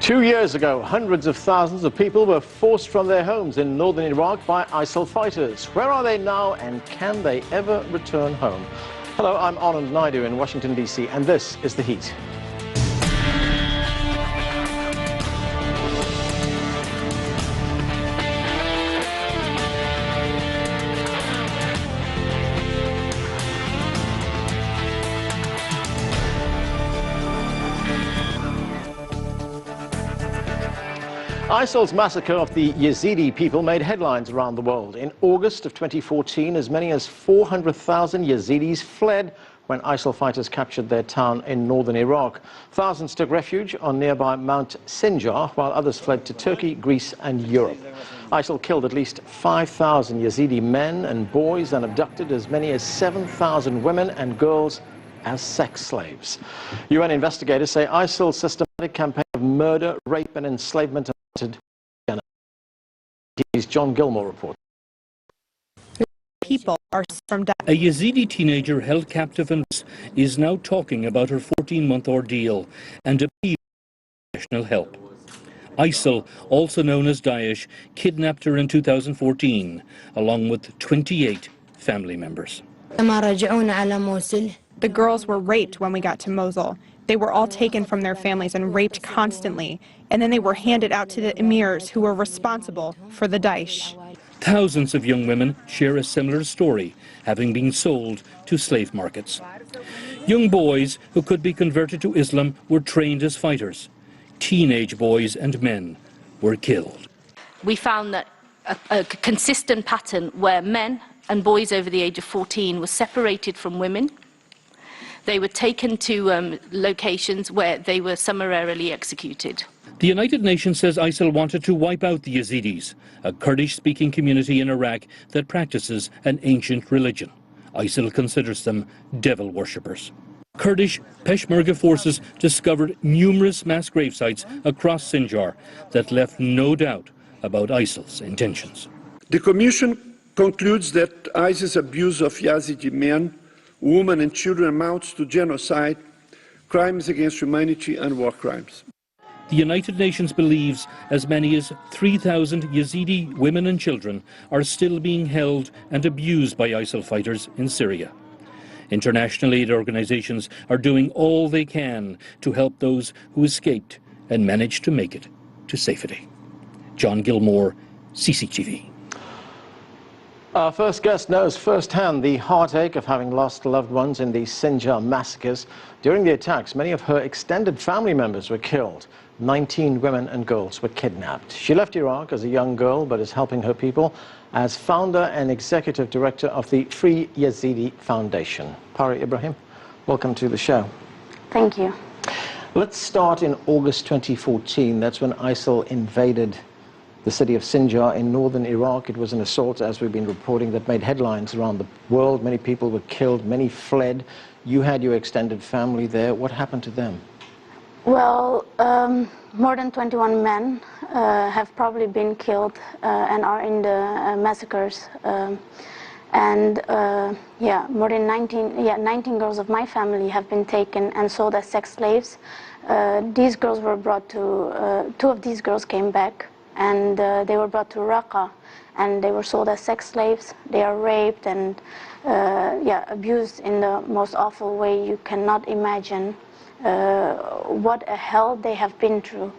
2 years ago, hundreds of thousands of people were forced from their homes in northern Iraq by ISIL fighters. Where are they now, and can they ever return home? Hello, I'm Anand Naidu in Washington, D.C., and this is The Heat. ISIL's massacre of the Yazidi people made headlines around the world. In August of 2014, as many as 400,000 Yazidis fled when ISIL fighters captured their town in northern Iraq. Thousands took refuge on nearby Mount Sinjar, while others fled to Turkey, Greece and Europe. ISIL killed at least 5,000 Yazidi men and boys and abducted as many as 7,000 women and girls as sex slaves. UN investigators say ISIL's systematic campaign of murder, rape and enslavement John Gilmore reports. People are from a Yazidi teenager held captive and is now talking about her 14-month ordeal and appealing for international help. ISIL, also known as Daesh, kidnapped her in 2014, along with 28 family members. The girls were raped when we got to Mosul. They were all taken from their families and raped constantly, and then they were handed out to the emirs who were responsible for the Daesh. Thousands of young women share a similar story, having been sold to slave markets. Young boys who could be converted to Islam were trained as fighters. Teenage boys and men were killed. We found that a consistent pattern where men and boys over the age of 14 were separated from women. They were taken to locations where they were summarily executed. The United Nations says ISIL wanted to wipe out the Yazidis, a Kurdish-speaking community in Iraq that practices an ancient religion. ISIL considers them devil worshippers. Kurdish Peshmerga forces discovered numerous mass grave sites across Sinjar that left no doubt about ISIL's intentions. The Commission concludes that ISIL's abuse of Yazidi men, women and children amounts to genocide, crimes against humanity and war crimes. The United Nations believes as many as 3,000 Yazidi women and children are still being held and abused by ISIL fighters in Syria. International aid organizations are doing all they can to help those who escaped and managed to make it to safety. John Gilmore, CCTV. Our first guest knows firsthand the heartache of having lost loved ones in the Sinjar massacres. During the attacks, many of her extended family members were killed. 19 women and girls were kidnapped. She left Iraq as a young girl, but is helping her people as founder and executive director of the Free Yazidi Foundation. Pari Ibrahim, welcome to the show. Thank you. Let's start in August 2014. That's when ISIL invaded the city of Sinjar in northern Iraq. It was an assault, as we've been reporting, that made headlines around the world. Many people were killed, many fled. You had your extended family there. What happened to them? Well, more than 21 men have probably been killed and are in the massacres. More than 19 girls of my family have been taken and sold as sex slaves. These girls were brought to, two of these girls came back, and they were brought to Raqqa, and they were sold as sex slaves. They are raped and abused in the most awful way you cannot imagine. What a hell they have been through.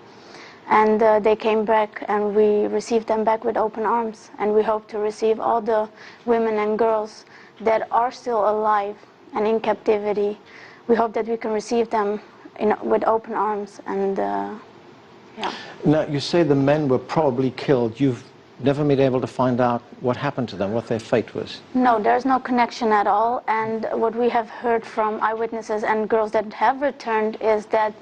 And they came back, and we received them back with open arms, and we hope to receive all the women and girls that are still alive and in captivity. We hope that we can receive them with open arms. And Now, you say the men were probably killed. You've never been able to find out what happened to them, what their fate was? No, there's no connection at all. And what we have heard from eyewitnesses and girls that have returned is that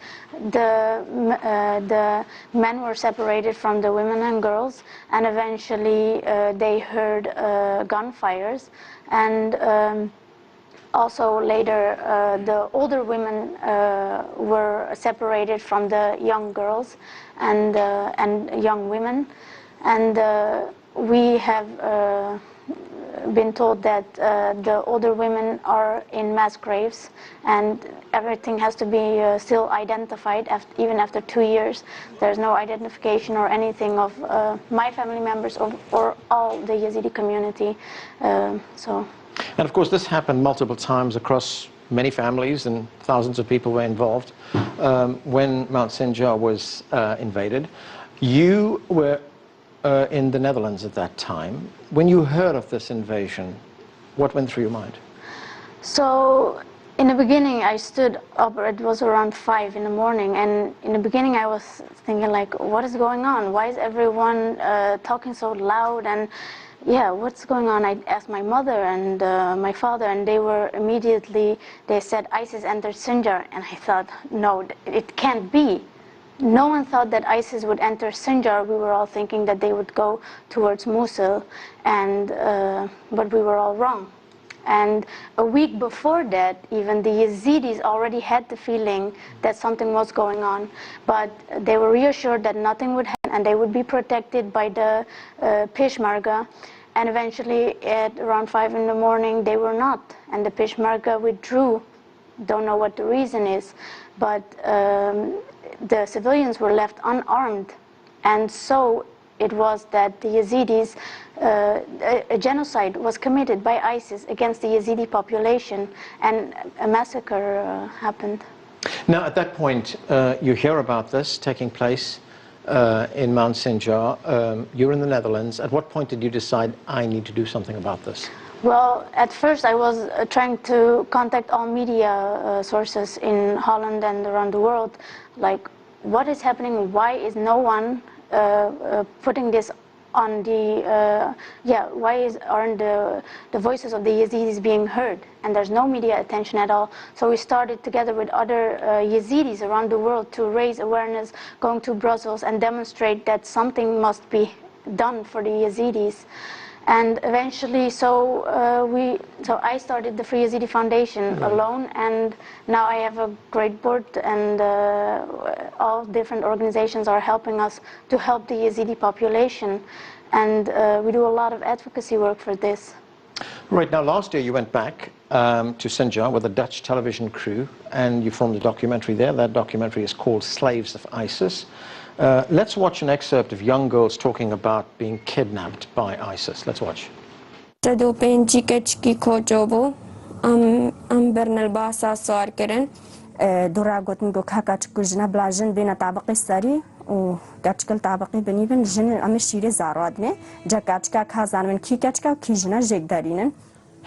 the men were separated from the women and girls, and eventually they heard gunfires. And also later, the older women were separated from the young girls and young women. And we have been told that the older women are in mass graves, and everything has to be still identified, even after 2 years. There's no identification or anything of my family members or all the Yazidi community. And of course, this happened multiple times across many families, and thousands of people were involved. When Mount Sinjar was invaded, you were in the Netherlands at that time. When you heard of this invasion, what went through your mind? So, in the beginning, I stood up, it was around 5 in the morning, and in the beginning I was thinking like, what is going on? Why is everyone talking so loud? And yeah, what's going on? I asked my mother and my father, and they said ISIS entered Sinjar, and I thought, no, it can't be. No one thought that ISIS would enter Sinjar. We were all thinking that they would go towards Mosul, and but we were all wrong. And a week before that, even the Yezidis already had the feeling that something was going on, but they were reassured that nothing would happen and they would be protected by the Peshmerga. And eventually, at around 5 in the morning, they were not, and the Peshmerga withdrew. Don't know what the reason is, but the civilians were left unarmed, and so it was that the Yazidis, a genocide was committed by ISIS against the Yazidi population, and a massacre happened. Now, at that point, you hear about this taking place in Mount Sinjar. You're in the Netherlands. At what point did you decide, I need to do something about this? Well, at first I was trying to contact all media sources in Holland and around the world, like, what is happening? Why is no one putting this on the, why aren't the voices of the Yazidis being heard? And there's no media attention at all. So we started together with other Yazidis around the world to raise awareness, going to Brussels and demonstrate that something must be done for the Yazidis. And eventually, so I started the Free Yazidi Foundation alone, and now I have a great board, and all different organizations are helping us to help the Yazidi population, and we do a lot of advocacy work for this. Right, now last year you went back to Sinjar with a Dutch television crew, and you filmed a documentary there. That documentary is called Slaves of ISIS. Let's watch an excerpt of young girls talking about being kidnapped by ISIS. Let's watch.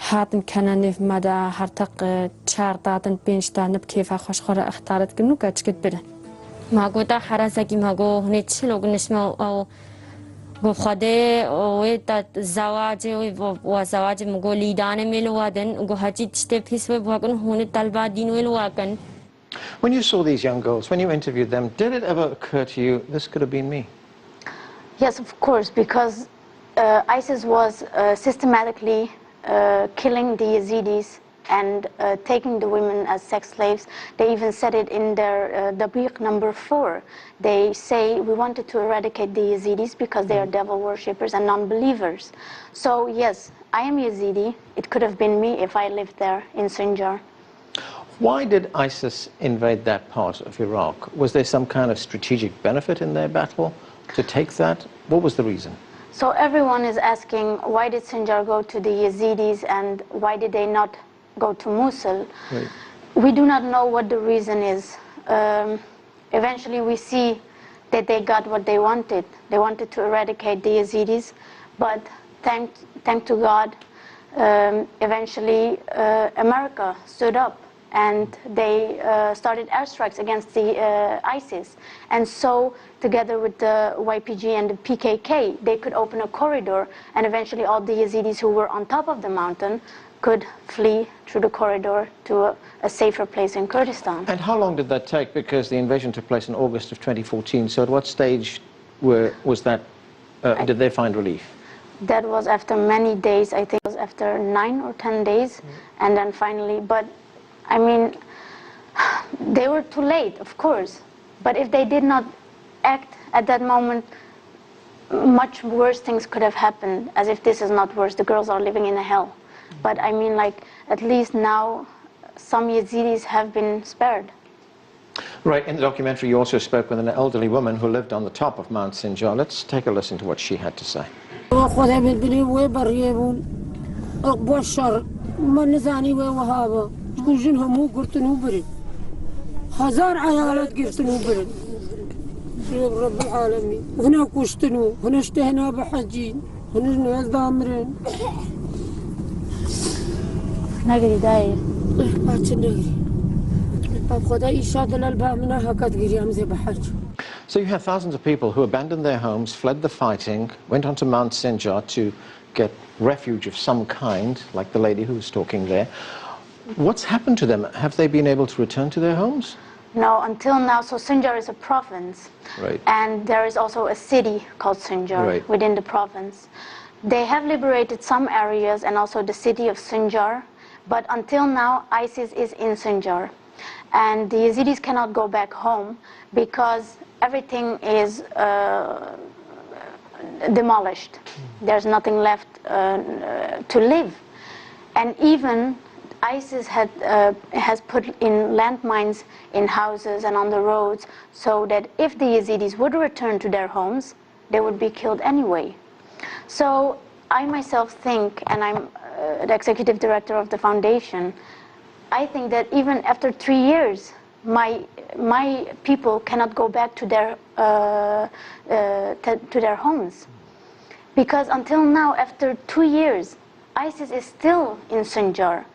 هاتن كنانيف مدى هرتق چارتاتن پنجتان بكيفا خوشخورة اختارت كنو كاتشكت بره ما قوتا حراسكي ما قو هني تشلو قنشمو او بخده ويتا زواج وزواج مقو ليدان ملوادن وقو هاتي تشتي بيسوي بواقن هوني طلبا دين ويلواقن. When you saw these young girls, when you interviewed them, did it ever occur to you, this could have been me? Yes, of course, because ISIS was systematically killing the Yazidis and taking the women as sex slaves. They even said it in their Dabiq number 4. They say, we wanted to eradicate the Yazidis because they are devil worshippers and non-believers. So yes, I am Yazidi. It could have been me if I lived there in Sinjar. Why did ISIS invade that part of Iraq? Was there some kind of strategic benefit in their battle to take that? What was the reason? So everyone is asking, why did Sinjar go to the Yazidis and why did they not go to Mosul? Right. We do not know what the reason is. Eventually we see that they got what they wanted. They wanted to eradicate the Yazidis, but thank to God, eventually America stood up and they started airstrikes against the ISIS. And so, together with the YPG and the PKK, they could open a corridor, and eventually all the Yazidis who were on top of the mountain could flee through the corridor to a safer place in Kurdistan. And how long did that take? Because the invasion took place in August of 2014, so at what stage was that, did they find relief? That was after many days. I think it was after 9 or 10 days, and then finally, but I mean, they were too late, of course, but if they did not act at that moment, much worse things could have happened, as if this is not worse. The girls are living in a hell. But I mean, like, at least now some Yazidis have been spared. Right, in the documentary you also spoke with an elderly woman who lived on the top of Mount Sinjar. Let's take a listen to what she had to say. رب العالمين هنا كشتنو هنا اشتهنا بحجين هنا دامرين نقدر داير So you have thousands of people who abandoned their homes, fled the fighting, went onto Mount Sinjar to get refuge of some kind, like the lady who was talking there. What's happened to them? Have they been able to return to their homes? No, until now. So Sinjar is a province, right. And there is also a city called Sinjar right. within the province. They have liberated some areas and also the city of Sinjar, but until now ISIS is in Sinjar. And the Yazidis cannot go back home because everything is demolished. There's nothing left to live. And even ISIS has put in landmines in houses and on the roads so that if the Yazidis would return to their homes, they would be killed anyway. So I myself think, and I'm the executive director of the foundation, I think that even after 3 years, my people cannot go back to their homes. Because until now, after 2 years, ISIS is still in Sinjar.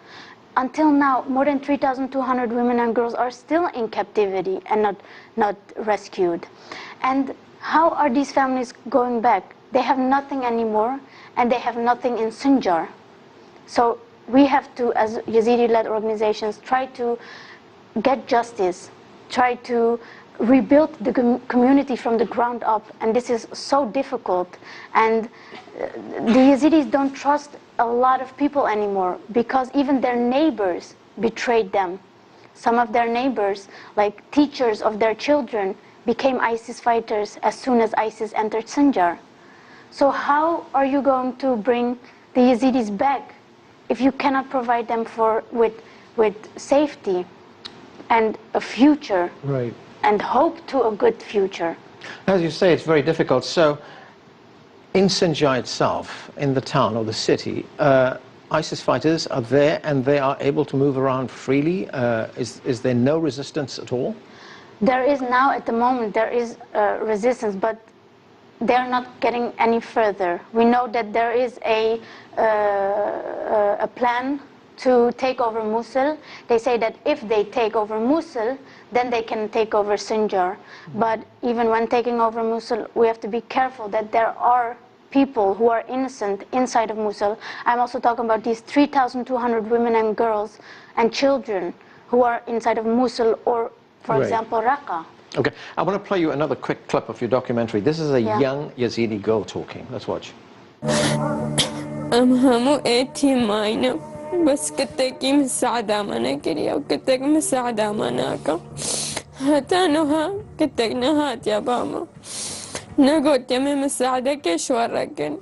Until now, more than 3,200 women and girls are still in captivity and not rescued. And how are these families going back? They have nothing anymore, and they have nothing in Sinjar. So we have to, as Yazidi-led organizations, try to get justice, try to rebuild the community from the ground up, and this is so difficult. And the Yazidis don't trust a lot of people anymore because even their neighbors betrayed them. Some of their neighbors, like teachers of their children, became ISIS fighters as soon as ISIS entered Sinjar. So how are you going to bring the Yazidis back if you cannot provide them with safety and a future, right, and hope to a good future? As you say, it's very difficult. So in Sinjar itself, in the town or the city, ISIS fighters are there and they are able to move around freely? Is there no resistance at all? There is now, at the moment, there is resistance, but they're not getting any further. We know that there is a plan to take over Mosul. They say that if they take over Mosul, then they can take over Sinjar. But even when taking over Mosul, we have to be careful that there are people who are innocent inside of Mosul. I'm also talking about these 3,200 women and girls and children who are inside of Mosul or, for example, Raqqa. Okay, I want to play you another quick clip of your documentary. This is a young Yazidi girl talking. Let's watch. I'm همو 18 ماينة بس كتاكي مساعدة مانا كريا وكتاك مساعدة ماناكا هتانوها كتاك نهات يا باما نقول يمي مساعدة كيش ورقن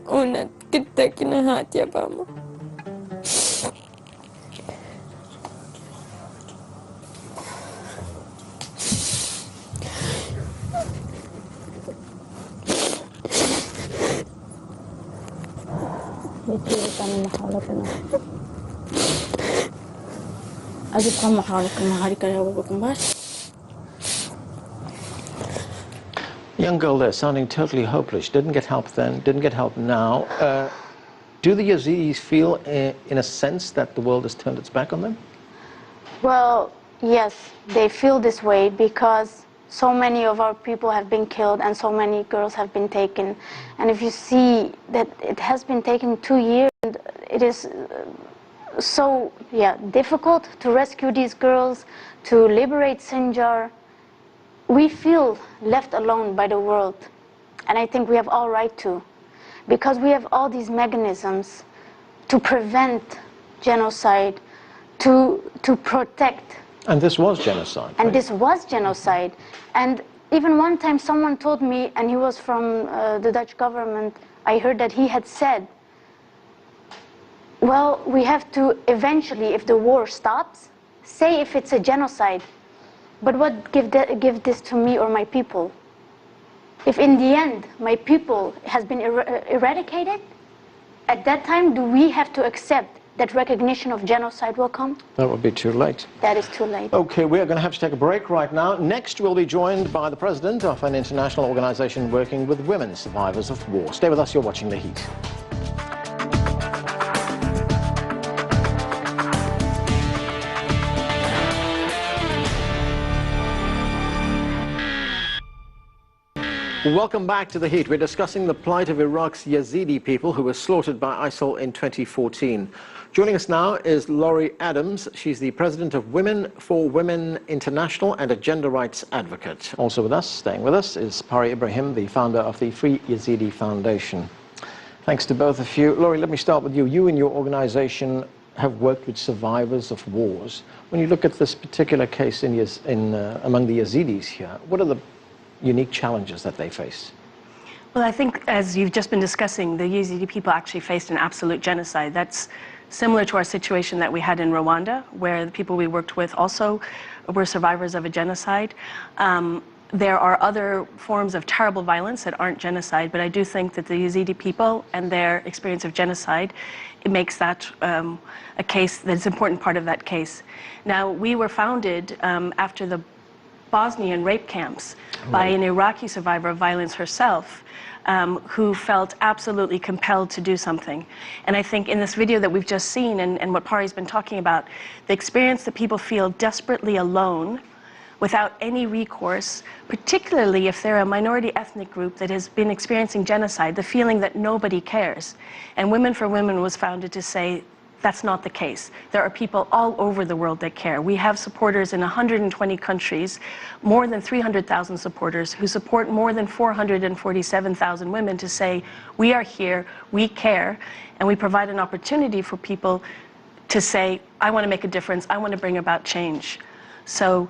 ونت كتاك نهات يا باما Young girl there, sounding totally hopeless. Didn't get help then, didn't get help now. Do the Yazidis feel, in a sense, that the world has turned its back on them? Well, yes, they feel this way because so many of our people have been killed and so many girls have been taken. And if you see that it has been taken 2 years, and it is so difficult to rescue these girls, to liberate Sinjar. We feel left alone by the world, and I think we have all right to, because we have all these mechanisms to prevent genocide, to protect. And this was genocide. And right? this was genocide. And even one time someone told me, and he was from the Dutch government, I heard that he had said, Well, we have to eventually, if the war stops, say if it's a genocide, but what give this to me or my people? If in the end my people has been eradicated, at that time do we have to accept that recognition of genocide will come? That would be too late. That is too late. Okay, we are going to have to take a break right now. Next, we'll be joined by the president of an international organization working with women survivors of war. Stay with us, you're watching The Heat. Welcome back to The Heat. We're discussing the plight of Iraq's Yazidi people who were slaughtered by ISIL in 2014. Joining us now is Laurie Adams. She's the president of Women for Women International and a gender rights advocate. Also with us, staying with us, is Ibrahim, the founder of the Free Yazidi Foundation. Thanks to both of you. Laurie, let me start with you. You and your organization have worked with survivors of wars. When you look at this particular case among the Yazidis here, what are the unique challenges that they face? Well, I think, as you've just been discussing, the Yazidi people actually faced an absolute genocide. That's similar to our situation that we had in Rwanda, where the people we worked with also were survivors of a genocide. There are other forms of terrible violence that aren't genocide, but I do think that the Yazidi people and their experience of genocide, it makes that a case that's an important part of that case. Now, we were founded after the Bosnian rape camps by an Iraqi survivor of violence herself, who felt absolutely compelled to do something. And I think in this video that we've just seen and what Pari's been talking about, the experience that people feel desperately alone without any recourse, particularly if they're a minority ethnic group that has been experiencing genocide, the feeling that nobody cares. And Women for Women was founded to say, that's not the case. There are people all over the world that care. We have supporters in 120 countries, more than 300,000 supporters who support more than 447,000 women to say, we are here, we care, and we provide an opportunity for people to say, I want to make a difference, I want to bring about change. So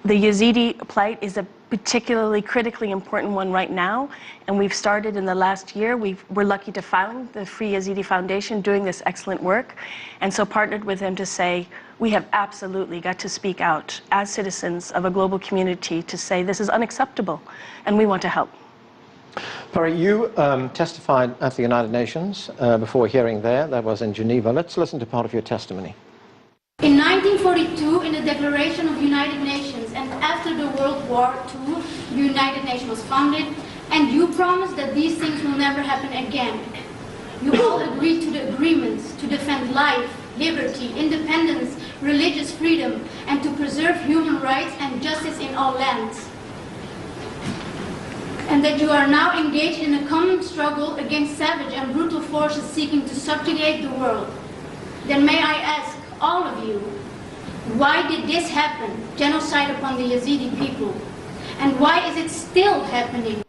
the Yazidi plight is a particularly critically important one right now, and we've started in the last year. We're lucky to found the Free Yazidi Foundation doing this excellent work, and so partnered with them to say, we have absolutely got to speak out as citizens of a global community to say this is unacceptable, and we want to help. Pari, you testified at the United Nations before a hearing there. That was in Geneva. Let's listen to part of your testimony. In 1942, in the Declaration of United Nations, and after the World War II, the United Nations was founded, and you promised that these things will never happen again. You all agreed to the agreements to defend life, liberty, independence, religious freedom, and to preserve human rights and justice in all lands. And that you are now engaged in a common struggle against savage and brutal forces seeking to subjugate the world. Then may I ask all of you, why did this happen, genocide upon the Yazidi people? And why is it still happening?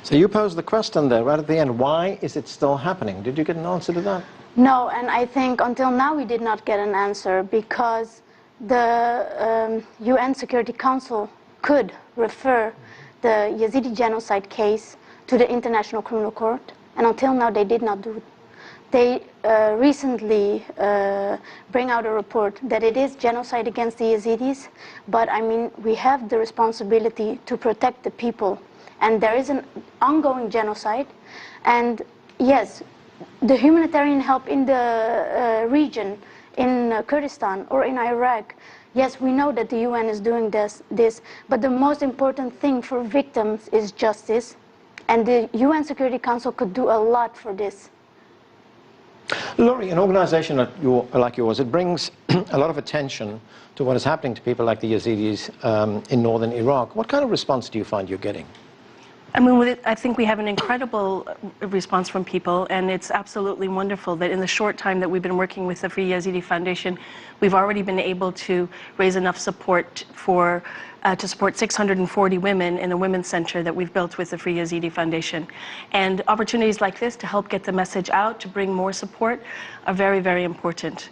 So you posed the question there right at the end, why is it still happening? Did you get an answer to that? No, and I think until now we did not get an answer because the UN Security Council could refer the Yazidi genocide case to the International Criminal Court, and until now they did not do it. They recently bring out a report that it is genocide against the Yazidis, but I mean, we have the responsibility to protect the people. And there is an ongoing genocide. And yes, the humanitarian help in the region, in Kurdistan or in Iraq, yes, we know that the UN is doing this, but the most important thing for victims is justice. And the UN Security Council could do a lot for this. Laurie, an organization like yours, it brings a lot of attention to what is happening to people like the Yazidis in northern Iraq. What kind of response do you find you're getting? I mean, I think we have an incredible response from people, and it's absolutely wonderful that in the short time that we've been working with the Free Yazidi Foundation, we've already been able to raise enough support for to support 640 women in a women's center that we've built with the Free Yazidi Foundation. And opportunities like this to help get the message out, to bring more support, are very, very important.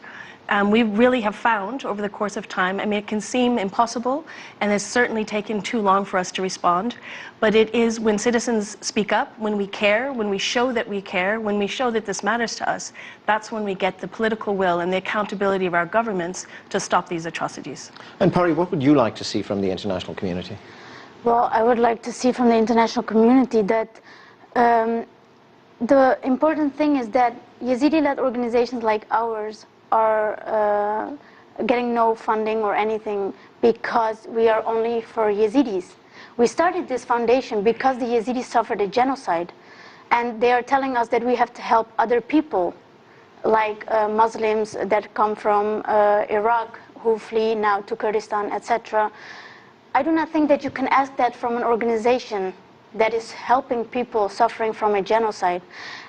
We really have found over the course of time, I mean, it can seem impossible and it's certainly taken too long for us to respond, but it is when citizens speak up, when we care, when we show that we care, when we show that this matters to us, that's when we get the political will and the accountability of our governments to stop these atrocities. And Pari, what would you like to see from the international community? Well, I would like to see from the international community that the important thing is that Yazidi-led organizations like ours are getting no funding or anything because we are only for Yazidis. We started this foundation because the Yazidis suffered a genocide, and they are telling us that we have to help other people, like Muslims that come from Iraq who flee now to Kurdistan, etc. I do not think that you can ask that from an organization that is helping people suffering from a genocide.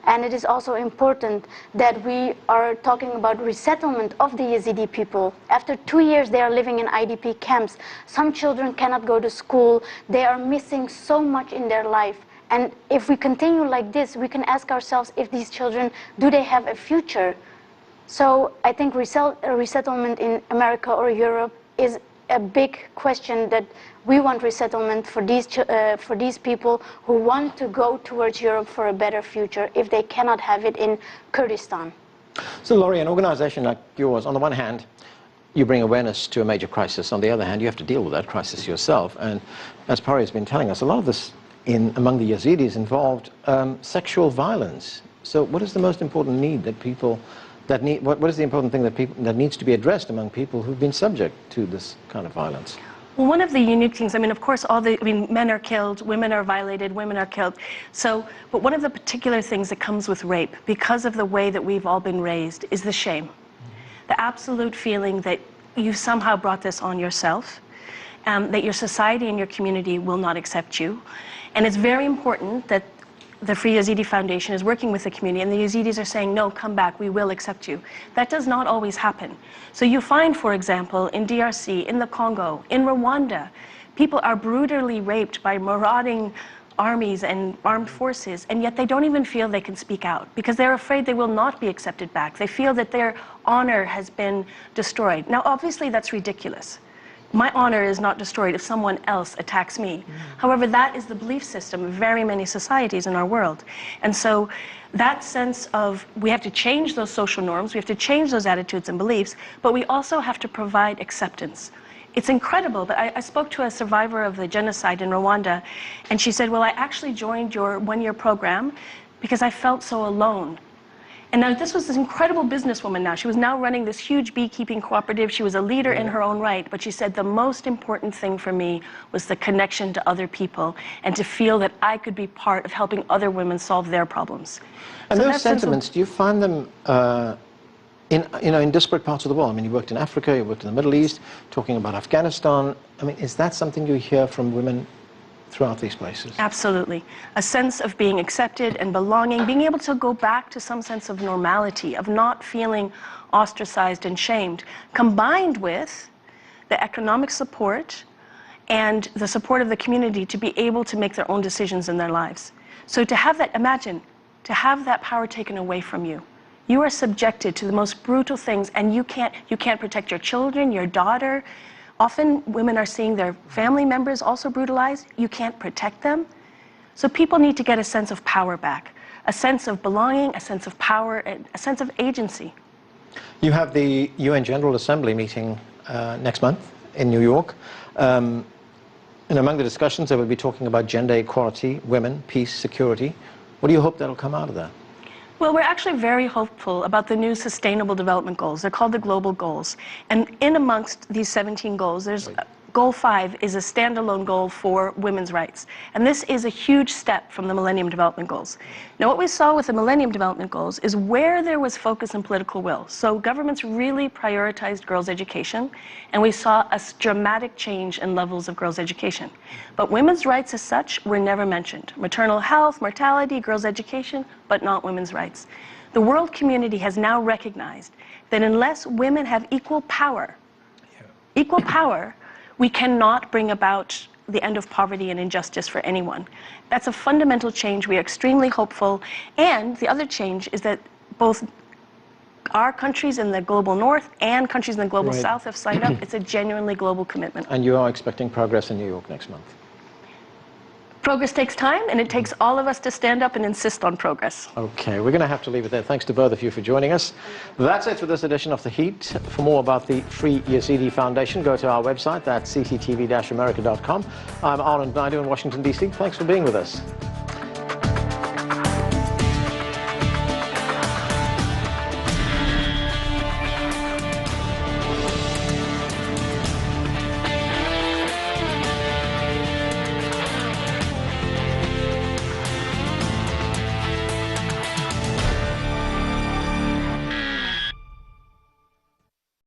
And it is also important that we are talking about resettlement of the Yazidi people. After 2 years they are living in IDP camps. Some children cannot go to school. They are missing so much in their life. And if we continue like this, we can ask ourselves if these children, do they have a future? So I think resettlement in America or Europe is a big question, that we want resettlement for these people who want to go towards Europe for a better future if they cannot have it in Kurdistan. So Laurie, an organization like yours, on the one hand, you bring awareness to a major crisis. On the other hand, you have to deal with that crisis yourself. And as Pari has been telling us, a lot of this among the Yazidis involved sexual violence. So what is the most important need that people what is the important thing that needs to be addressed among people who've been subject to this kind of violence? Well, one of the unique things, I mean, of course, men are killed, women are violated, women are killed. But one of the particular things that comes with rape, because of the way that we've all been raised, is the shame. The absolute feeling that you somehow brought this on yourself, that your society and your community will not accept you. And it's very important that the Free Yazidi Foundation is working with the community, and the Yazidis are saying, no, come back, we will accept you. That does not always happen. So you find, for example, in DRC, in the Congo, in Rwanda, people are brutally raped by marauding armies and armed forces, and yet they don't even feel they can speak out because they're afraid they will not be accepted back. They feel that their honor has been destroyed. Now, obviously, that's ridiculous. My honor is not destroyed if someone else attacks me. However, that is the belief system of very many societies in our world. And so that sense of we have to change those social norms, we have to change those attitudes and beliefs, but we also have to provide acceptance. It's incredible, but I spoke to a survivor of the genocide in Rwanda, and she said, well, I actually joined your one-year program because I felt so alone. And now this was this incredible businesswoman now. She was now running this huge beekeeping cooperative. She was a leader in her own right. But she said the most important thing for me was the connection to other people and to feel that I could be part of helping other women solve their problems. And those sentiments, do you find them in disparate parts of the world? I mean, you worked in Africa, you worked in the Middle East, talking about Afghanistan. I mean, is that something you hear from women throughout these places? Absolutely. A sense of being accepted and belonging, being able to go back to some sense of normality, of not feeling ostracized and shamed, combined with the economic support and the support of the community to be able to make their own decisions in their lives. So to have that, imagine, to have that power taken away from you. You are subjected to the most brutal things, and you can't protect your children, your daughter. Often women are seeing their family members also brutalized. You can't protect them. So people need to get a sense of power back, a sense of belonging, a sense of power, a sense of agency. You have the UN General Assembly meeting next month in New York. And among the discussions, they will be talking about gender equality, women, peace, security. What do you hope that will come out of that? Well, we're actually very hopeful about the new Sustainable Development Goals. They're called the Global Goals. And in amongst these 17 goals, there's Goal 5 is a standalone goal for women's rights. And this is a huge step from the Millennium Development Goals. Now, what we saw with the Millennium Development Goals is where there was focus and political will. So governments really prioritized girls' education, and we saw a dramatic change in levels of girls' education. But women's rights as such were never mentioned. Maternal health, mortality, girls' education, but not women's rights. The world community has now recognized that unless women have equal power, we cannot bring about the end of poverty and injustice for anyone. That's a fundamental change. We are extremely hopeful. And the other change is that both our countries in the global north and countries in the global Right. south have signed up. It's a genuinely global commitment. And you are expecting progress in New York next month? Progress takes time, and it takes all of us to stand up and insist on progress. Okay, we're going to have to leave it there. Thanks to both of you for joining us. That's it for this edition of The Heat. For more about the Free Yazidi Foundation, go to our website, that's cctv-america.com. I'm Anand Naidu in Washington, D.C. Thanks for being with us.